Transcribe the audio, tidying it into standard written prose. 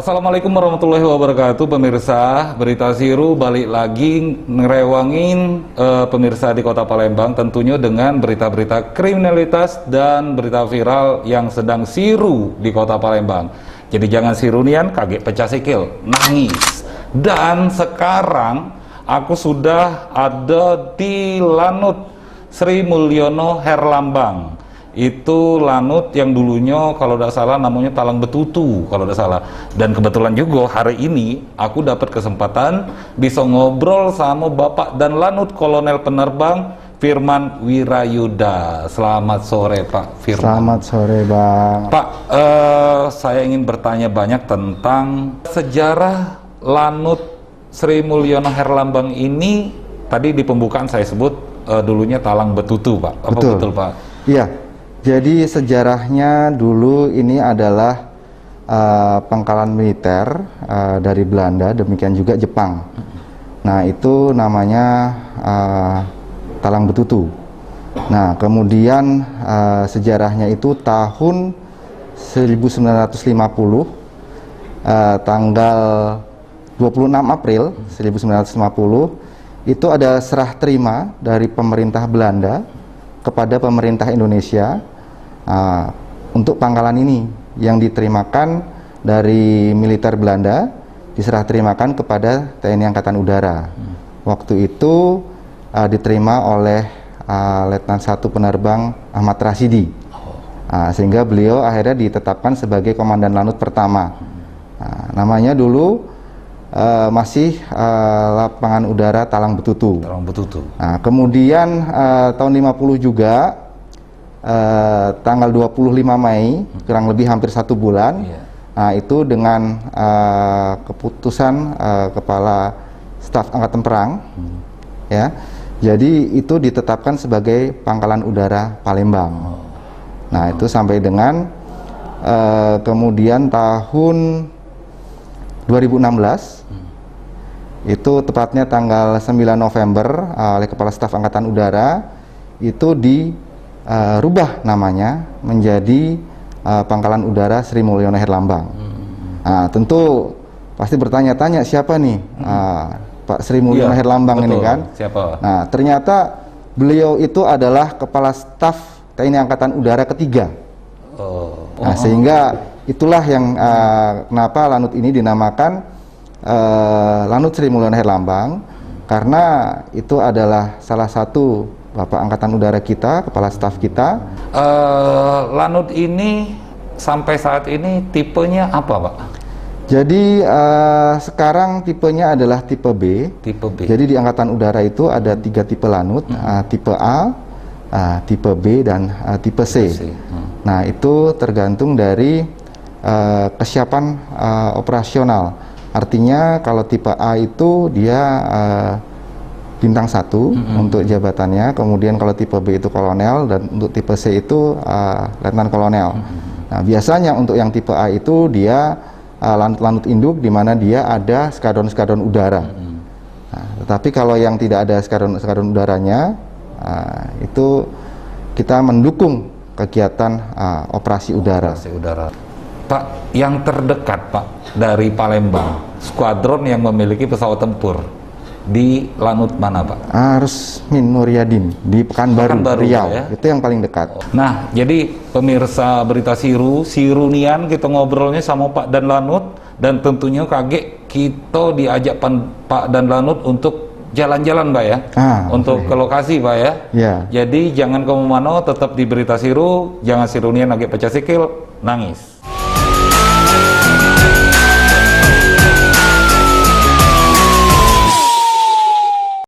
Assalamualaikum warahmatullahi wabarakatuh, pemirsa. Berita Siru balik lagi ngerewangin pemirsa di Kota Palembang, tentunya dengan berita-berita kriminalitas dan berita viral yang sedang siru di Kota Palembang. Jadi jangan sirunian, kaget pecah sikil, nangis. Dan sekarang aku sudah ada di Lanut Sri Mulyono Herlambang. Itu lanut yang dulunya kalau tidak salah namanya Talang Betutu kalau tidak salah. Dan kebetulan juga hari ini aku dapat kesempatan bisa ngobrol sama Bapak dan Lanut Kolonel Penerbang Firman Wirayuda. Selamat sore Pak Firman. Selamat sore Bang. Pak, saya ingin bertanya banyak tentang sejarah Lanut Sri Mulyono Herlambang ini. Tadi di pembukaan saya sebut dulunya Talang Betutu Pak. Apa betul Pak? Iya. Jadi sejarahnya dulu ini adalah pangkalan militer dari Belanda, demikian juga Jepang. Nah itu namanya Talang Betutu. Nah kemudian sejarahnya itu tahun 1950, tanggal 26 April 1950, itu ada serah terima dari pemerintah Belanda kepada pemerintah Indonesia untuk pangkalan ini yang diterimakan dari militer Belanda, diserah terimakan kepada TNI Angkatan Udara. Waktu itu diterima oleh Letnan 1 Penerbang Ahmad Rasidi, sehingga beliau akhirnya ditetapkan sebagai Komandan Lanut pertama. Namanya dulu masih lapangan udara Talang Betutu. Talang Betutu. Nah, kemudian tahun 50 juga tanggal 25 Mei, kurang lebih hampir 1 bulan. Nah, itu dengan keputusan Kepala Staf Angkatan Perang, ya. Jadi itu ditetapkan sebagai Pangkalan Udara Palembang. Nah, itu sampai dengan kemudian tahun 2016, itu tepatnya tanggal 9 November oleh Kepala Staf Angkatan Udara itu dirubah namanya menjadi Pangkalan Udara Sri Mulyono Herlambang. Nah, tentu pasti bertanya-tanya siapa nih Pak Sri Mulyono Herlambang ini kan? Siapa? Nah, ternyata beliau itu adalah Kepala Staf TNI Angkatan Udara ketiga. Nah, sehingga itulah yang kenapa lanut ini dinamakan Lanut Sri Mulyono Herlambang, karena itu adalah salah satu Bapak Angkatan Udara kita, Kepala Staf kita. Lanut ini sampai saat ini tipenya apa Pak? Jadi sekarang tipenya adalah tipe B. Tipe B. Jadi di Angkatan Udara itu ada 3 tipe lanut, tipe A, tipe B, dan tipe C. Nah itu tergantung dari kesiapan operasional. Artinya kalau tipe A itu dia bintang 1 untuk jabatannya, kemudian kalau tipe B itu kolonel, dan untuk tipe C itu letnan kolonel. Nah biasanya untuk yang tipe A itu dia lanut-lanut induk, di mana dia ada skadron-skadron udara. Nah, tetapi kalau yang tidak ada skadron udaranya, itu kita mendukung kegiatan operasi udara. Pak, yang terdekat Pak dari Palembang, skuadron yang memiliki pesawat tempur di lanut mana Pak? Rusmin Nuryadin di Pekanbaru, Riau, ya? Itu yang paling dekat. Nah, jadi pemirsa berita Sirunian kita ngobrolnya sama Pak dan Lanut, dan tentunya kaget kita diajak Pak dan Lanut untuk jalan-jalan Pak ya, untuk ke lokasi Pak ya. Jadi jangan kemana-mana, tetap di berita Siru, jangan Sirunian lagi pecah sikil, nangis.